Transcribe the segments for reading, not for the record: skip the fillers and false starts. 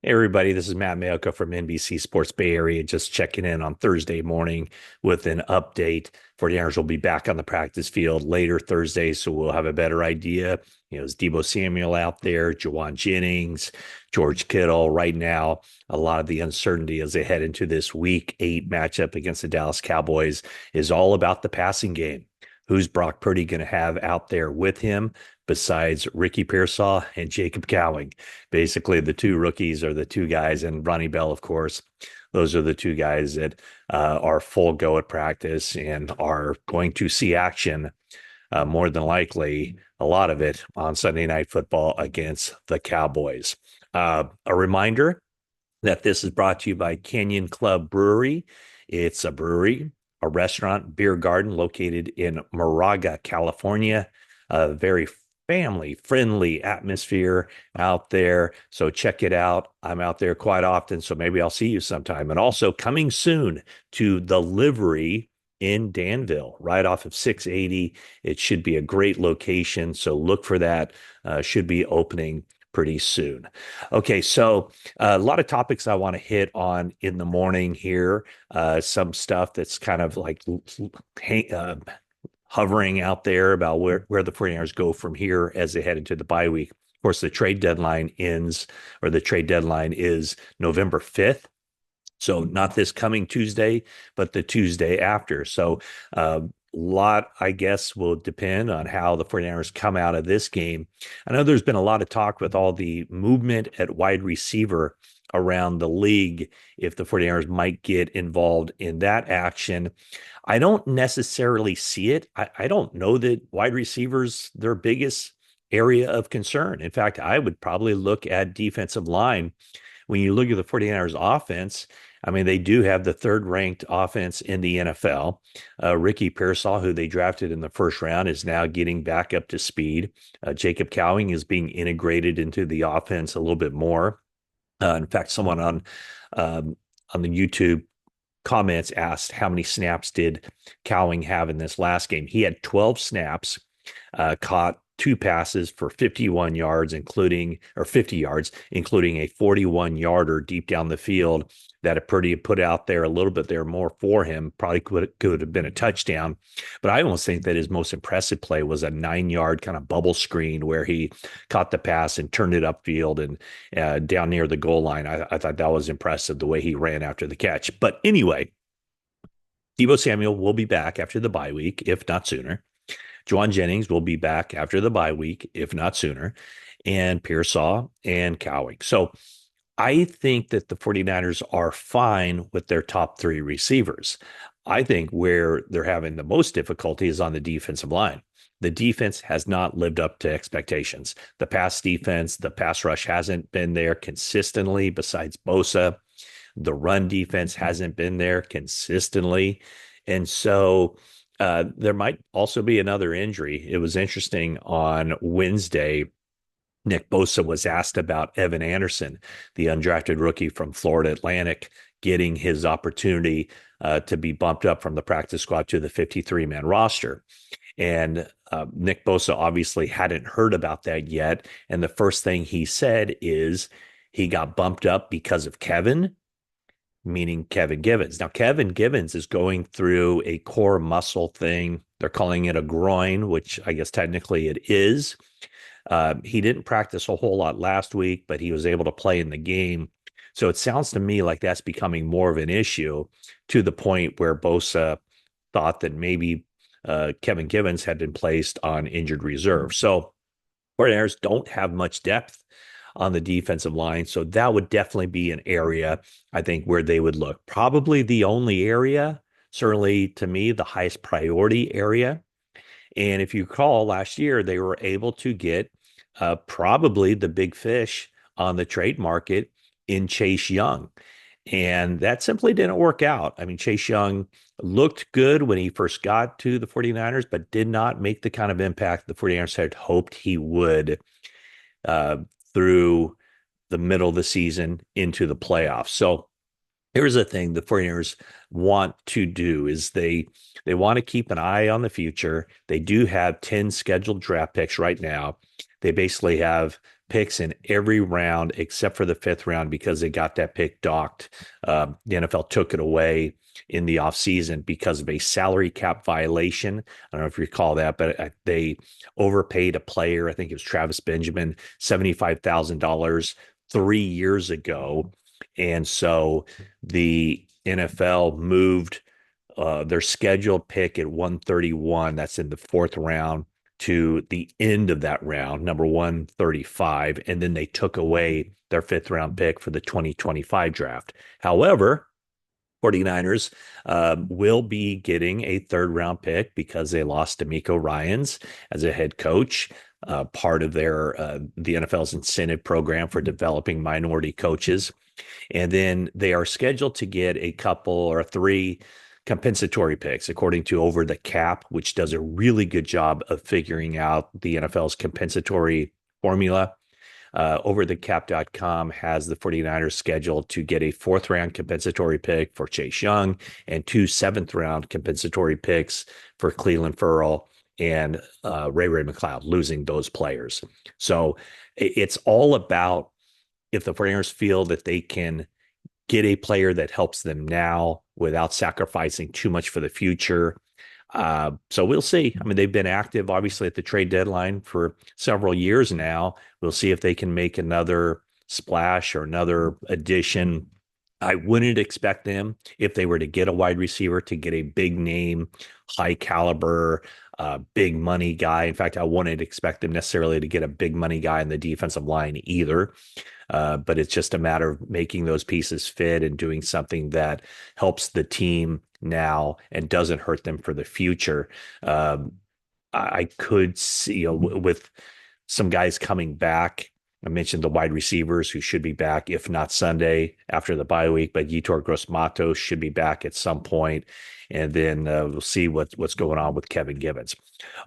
Hey everybody, this is Matt Mayoka from NBC Sports Bay Area, just checking in on Thursday morning with an update. 49ers will be back on the practice field later Thursday, so we'll have a better idea. Is Deebo Samuel out there, Jawan Jennings, George Kittle right now? A lot of the uncertainty as they head into this week 8 matchup against the Dallas Cowboys is all about the passing game. Who's Brock Purdy going to have out there with him besides Ricky Pearsall and Jacob Cowing? Basically, the two rookies are the two guys, and Ronnie Bell, of course. Those are the two guys that are full go at practice and are going to see action more than likely, a lot of it on Sunday Night Football against the Cowboys. A reminder that this is brought to you by Canyon Club Brewery. It's a brewery, a restaurant, beer garden located in Moraga, California. A very family friendly atmosphere out there. So check it out. I'm out there quite often, so maybe I'll see you sometime. And also coming soon to the Livery in Danville, right off of 680. It should be a great location. So look for that. Should be opening pretty soon. Okay, so a lot of topics I want to hit on in the morning here. Some stuff that's kind of like hovering out there about where the 49ers go from here as they head into the bye week. Of course, the trade deadline ends, or the trade deadline is November 5th. So not this coming Tuesday, but the Tuesday after. So a lot, I guess, will depend on how the 49ers come out of this game. I know there's been a lot of talk with all the movement at wide receiver around the league if the 49ers might get involved in that action. I don't necessarily see it. I don't know that wide receivers, their biggest area of concern. In fact, I would probably look at defensive line. When you look at the 49ers offense, I mean, they do have the third ranked offense in the NFL. Ricky Pearsall, who they drafted in the first round, is now getting back up to speed. Jacob Cowing is being integrated into the offense a little bit more. In fact, someone on the YouTube comments asked how many snaps did Cowing have in this last game. He had 12 snaps, caught two passes for 51 yards, including or 50 yards, including a 41 yarder deep down the field that Purdy had put out there a little bit there more for him. Probably could have been a touchdown. But I almost think that his most impressive play was a 9-yard kind of bubble screen where he caught the pass and turned it upfield and down near the goal line. I thought that was impressive the way he ran after the catch. But anyway, Deebo Samuel will be back after the bye week, if not sooner. Jawan Jennings will be back after the bye week, if not sooner, and Pearsall and Cowing. So I think that the 49ers are fine with their top three receivers. I think where they're having the most difficulty is on the defensive line. The defense has not lived up to expectations. The pass defense, the pass rush hasn't been there consistently besides Bosa. The run defense hasn't been there consistently. And so there might also be another injury. It was interesting on Wednesday. Nick Bosa was asked about Evan Anderson, the undrafted rookie from Florida Atlantic, getting his opportunity to be bumped up from the practice squad to the 53-man roster. And Nick Bosa obviously hadn't heard about that yet. And the first thing he said is he got bumped up because of Kevin, meaning Kevin Givens. Now, Kevin Givens is going through a core muscle thing. They're calling it a groin, which I guess technically it is. He didn't practice a whole lot last week, but he was able to play in the game. So it sounds to me like that's becoming more of an issue to the point where Bosa thought that maybe Kevin Givens had been placed on injured reserve. So 49ers don't have much depth on the defensive line. So that would definitely be an area, I think, where they would look. Probably the only area, certainly to me, the highest priority area. And if you recall, last year, they were able to get probably the big fish on the trade market in Chase Young. And that simply didn't work out. I mean, Chase Young looked good when he first got to the 49ers, but did not make the kind of impact the 49ers had hoped he would uh, through the middle of the season into the playoffs. So here's the thing the 49ers want to do is they want to keep an eye on the future. They do have 10 scheduled draft picks right now. They basically have picks in every round except for the fifth round because they got that pick docked. The NFL took it away in the offseason because of a salary cap violation. I don't know if you recall that, but they overpaid a player. I think it was Travis Benjamin, $75,000 3 years ago. And so the NFL moved their scheduled pick at 131. That's in the fourth round to the end of that round, number 135. And then they took away their fifth round pick for the 2025 draft. However, 49ers will be getting a third round pick because they lost D'Amico Ryans as a head coach, part of their the NFL's incentive program for developing minority coaches. And then they are scheduled to get a couple or three compensatory picks, according to Over the Cap, which does a really good job of figuring out the NFL's compensatory formula. Overthecap.com has the 49ers scheduled to get a fourth round compensatory pick for Chase Young and two seventh round compensatory picks for Cleveland Ferrell and Ray McLeod, losing those players. So it's all about if the 49ers feel that they can get a player that helps them now without sacrificing too much for the future. So we'll see. I mean, they've been active, obviously, at the trade deadline for several years now. We'll see if they can make another splash or another addition. I wouldn't expect them, if they were to get a wide receiver, to get a big name, high caliber, big money guy. In fact, I wouldn't expect them necessarily to get a big money guy in the defensive line either. But it's just a matter of making those pieces fit and doing something that helps the team now and doesn't hurt them for the future. I could see, with some guys coming back. I mentioned the wide receivers who should be back, if not Sunday after the bye week, but Yetur Gross-Matos should be back at some point. And then we'll see what's going on with Kevin Givens.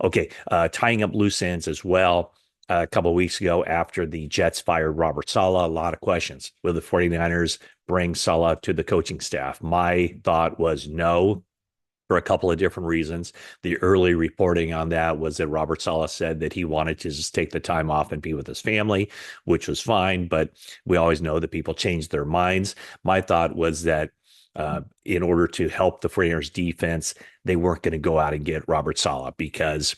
Okay, tying up loose ends as well. A couple of weeks ago, after the Jets fired Robert Saleh, a lot of questions. Will the 49ers bring Saleh to the coaching staff? My thought was no, for a couple of different reasons. The early reporting on that was that Robert Saleh said that he wanted to just take the time off and be with his family, which was fine. But we always know that people change their minds. My thought was that in order to help the 49ers defense, they weren't going to go out and get Robert Saleh because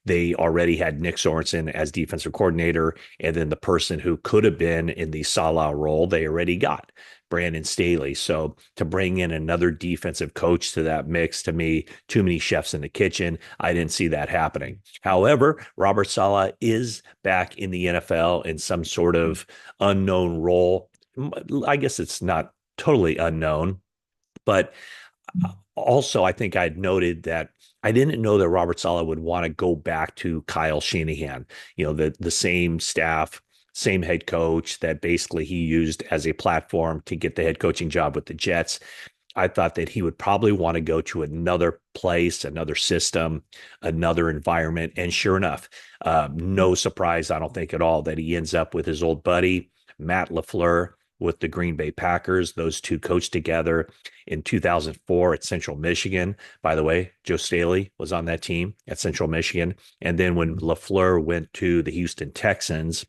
they already had Nick Sorensen as defensive coordinator, and then the person who could have been in the Saleh role, they already got, Brandon Staley. So to bring in another defensive coach to that mix, to me, too many chefs in the kitchen. I didn't see that happening. However, Robert Saleh is back in the NFL in some sort of unknown role. I guess it's not totally unknown, but also I think I'd noted that I didn't know that Robert Saleh would want to go back to Kyle Shanahan, the same staff, same head coach that basically he used as a platform to get the head coaching job with the Jets. I thought that he would probably want to go to another place, another system, another environment. And sure enough, no surprise, I don't think at all, that he ends up with his old buddy, Matt LaFleur, with the Green Bay Packers. Those two coached together in 2004 at Central Michigan. By the way, Joe Staley was on that team at Central Michigan. And then when LaFleur went to the Houston Texans,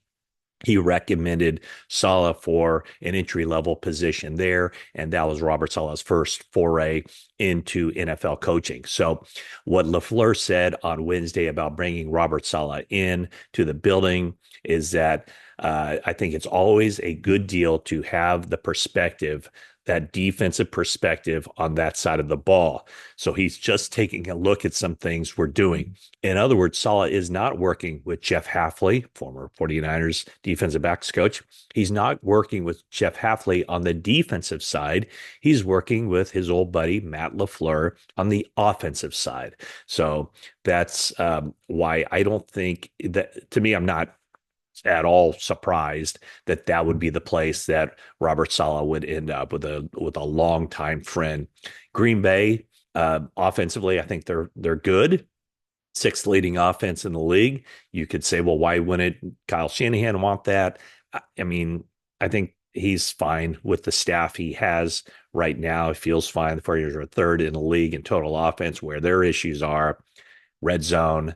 he recommended Saleh for an entry-level position there, and that was Robert Saleh's first foray into NFL coaching. So what LaFleur said on Wednesday about bringing Robert Saleh in to the building is that I think it's always a good deal to have the perspective, that defensive perspective on that side of the ball. So he's just taking a look at some things we're doing. In other words, Saleh is not working with Jeff Hafley, former 49ers defensive backs coach. He's not working with Jeff Hafley on the defensive side. He's working with his old buddy, Matt LaFleur, on the offensive side. So that's why I don't think that, to me, I'm not at all surprised that that would be the place that Robert Saleh would end up with a longtime friend. Green Bay, offensively, I think they're good. Sixth leading offense in the league. You could say, well, why wouldn't Kyle Shanahan want that? I mean, I think he's fine with the staff he has right now. It feels fine. The 49ers are third in the league in total offense. Where their issues are red zone,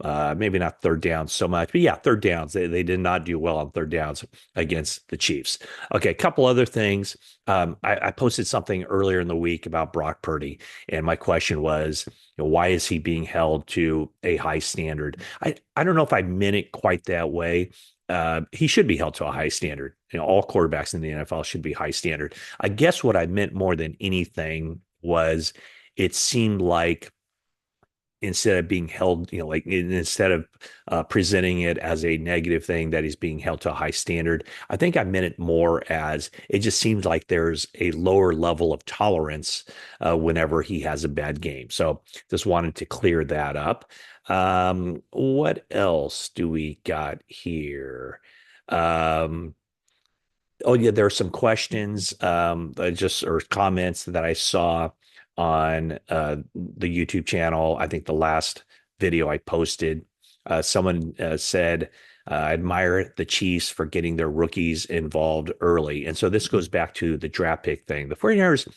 Maybe not third downs so much, but yeah, third downs. They did not do well on third downs against the Chiefs. Okay, a couple other things. I posted something earlier in the week about Brock Purdy, and my question was, why is he being held to a high standard? I don't know if I meant it quite that way. He should be held to a high standard. All quarterbacks in the NFL should be high standard. I guess what I meant more than anything was it seemed like instead of being held, like instead of presenting it as a negative thing that he's being held to a high standard, I think I meant it more as it just seems like there's a lower level of tolerance whenever he has a bad game. So just wanted to clear that up. What else do we got here? Um, Oh yeah, there are some questions, just or comments that I saw on the YouTube channel. I think the last video I posted, someone said, "I admire the Chiefs for getting their rookies involved early." And so this goes back to the draft pick thing. The 49ers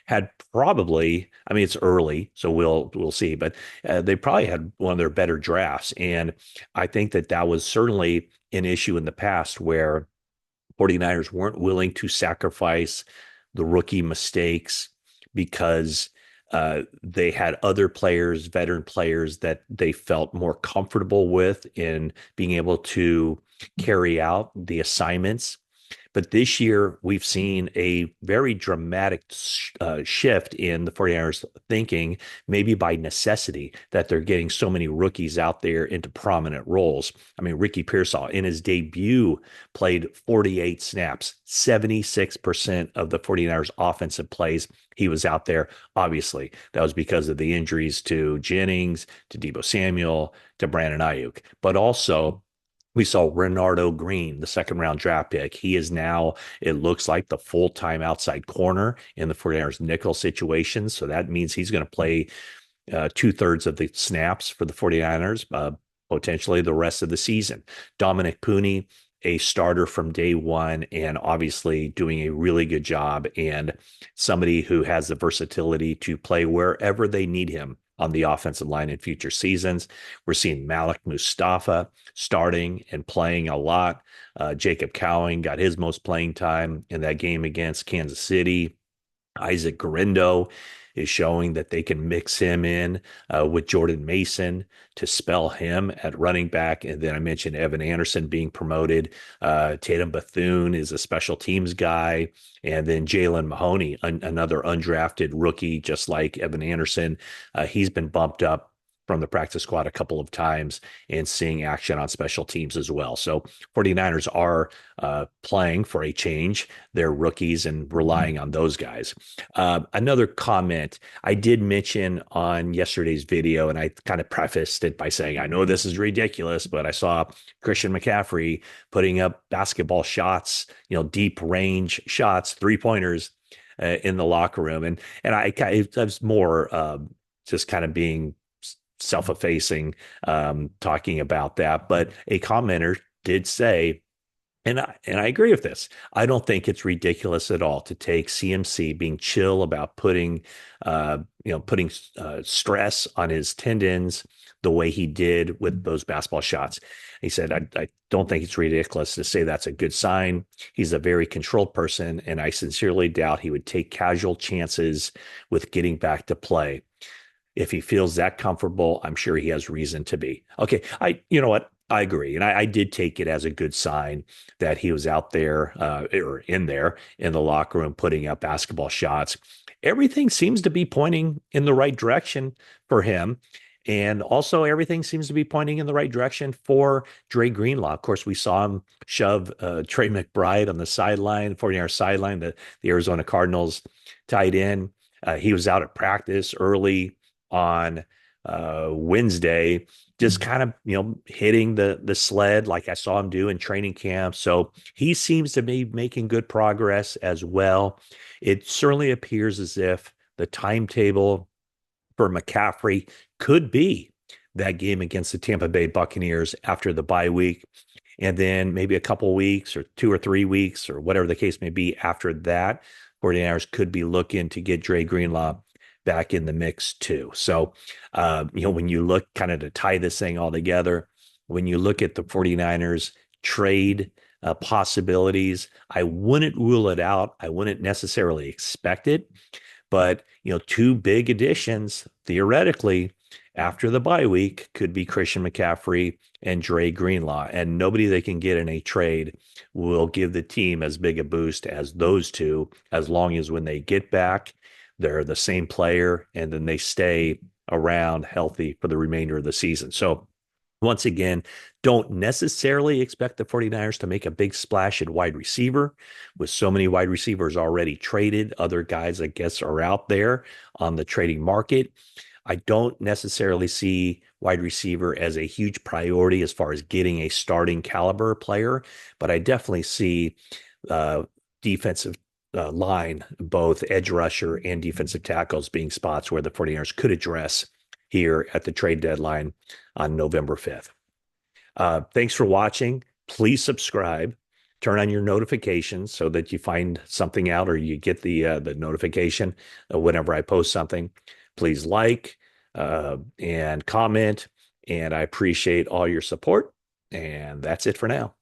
had probably, I mean, it's early, so we'll see, but they probably had one of their better drafts, and I think that that was certainly an issue in the past where 49ers weren't willing to sacrifice the rookie mistakes because they had other players, veteran players that they felt more comfortable with in being able to carry out the assignments. But this year, we've seen a very dramatic shift in the 49ers thinking, maybe by necessity, that they're getting so many rookies out there into prominent roles. I mean, Ricky Pearsall, in his debut, played 48 snaps, 76% of the 49ers offensive plays. He was out there. Obviously, that was because of the injuries to Jennings, to Deebo Samuel, to Brandon Ayuk, but also we saw Renardo Green, the second round draft pick. He is now, it looks like, the full time outside corner in the 49ers nickel situation. So that means he's going to play two-thirds of the snaps for the 49ers, potentially the rest of the season. Dominic Puni, a starter from day one, and obviously doing a really good job, and somebody who has the versatility to play wherever they need him on the offensive line in future seasons. We're seeing Malik Mustafa starting and playing a lot. Jacob Cowing got his most playing time in that game against Kansas City. Isaac Garindo is showing that they can mix him in with Jordan Mason to spell him at running back. And then I mentioned Evan Anderson being promoted. Tatum Bethune is a special teams guy. And then Jalen Mahoney, another undrafted rookie, just like Evan Anderson. He's been bumped up from the practice squad a couple of times and seeing action on special teams as well. So 49ers are playing for a change. They're rookies and relying on those guys. Another comment I did mention on yesterday's video, and I kind of prefaced it by saying, I know this is ridiculous, but I saw Christian McCaffrey putting up basketball shots, deep range shots, three-pointers in the locker room. And I was more just kind of being self-effacing, talking about that. But a commenter did say, and I agree with this. I don't think it's ridiculous at all to take CMC being chill about putting stress on his tendons the way he did with those basketball shots. He said, I don't think it's ridiculous to say that's a good sign. He's a very controlled person, and I sincerely doubt he would take casual chances with getting back to play. If he feels that comfortable, I'm sure he has reason to be. Okay, you know what? I agree. And I did take it as a good sign that he was out there or in there in the locker room putting up basketball shots. Everything seems to be pointing in the right direction for him. And also everything seems to be pointing in the right direction for Dre Greenlaw. Of course, we saw him shove Trey McBride on the sideline, 49er sideline, the Arizona Cardinals tight end. He was out at practice early on Wednesday, just kind of, hitting the sled like I saw him do in training camp. So he seems to be making good progress as well. It certainly appears as if the timetable for McCaffrey could be that game against the Tampa Bay Buccaneers after the bye week. And then maybe a couple weeks or 2 or 3 weeks or whatever the case may be after that, 49ers could be looking to get Dre Greenlaw back in the mix too. So, when you look kind of to tie this thing all together, when you look at the 49ers trade possibilities, I wouldn't rule it out. I wouldn't necessarily expect it, but two big additions theoretically after the bye week could be Christian McCaffrey and Dre Greenlaw, and nobody they can get in a trade will give the team as big a boost as those two, as long as when they get back, they're the same player and then they stay around healthy for the remainder of the season. So once again, don't necessarily expect the 49ers to make a big splash at wide receiver with so many wide receivers already traded. Other guys, I guess, are out there on the trading market. I don't necessarily see wide receiver as a huge priority as far as getting a starting caliber player, but I definitely see defensive line, both edge rusher and defensive tackles being spots where the 49ers could address here at the trade deadline on November 5th. Thanks for watching. Please subscribe. Turn on your notifications so that you find something out or you get the notification whenever I post something. Please like and comment, and I appreciate all your support. And that's it for now.